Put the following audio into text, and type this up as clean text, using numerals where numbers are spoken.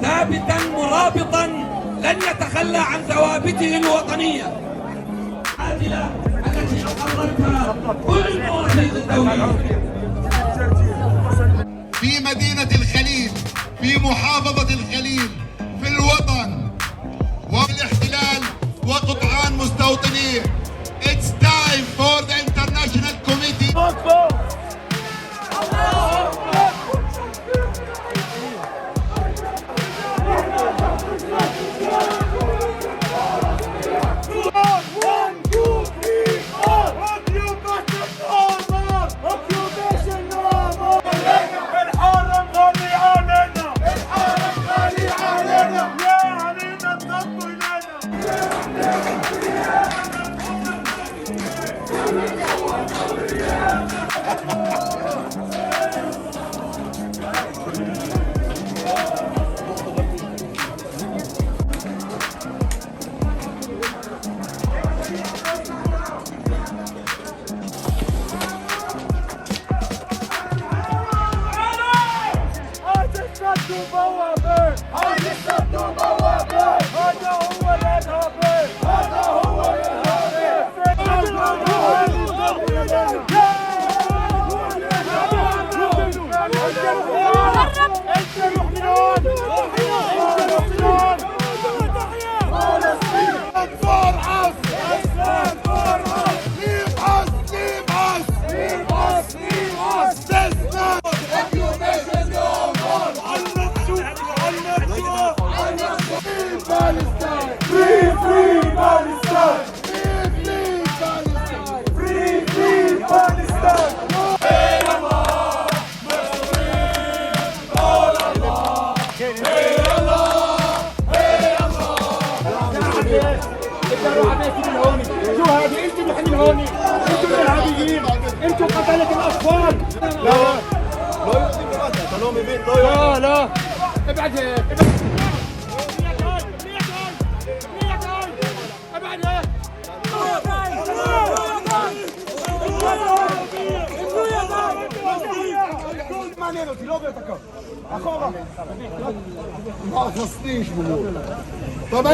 ثابتا مرابطا لن يتخلى عن ثوابته الوطنية العادلة التي أقرتها كل المواثيق الدولية. في مدينة الخليل، في محافظة الخليل، في الوطن والاحتلال وقطعان مستوطنين. It's time for the international committee. شو هذه؟ انتوا اللي حاملين هوني، انتوا الارهابيين، انتوا قتلة الاطفال. لا لا لا ابعد هيك ابعد هيك. ما خصنيش بقول. طب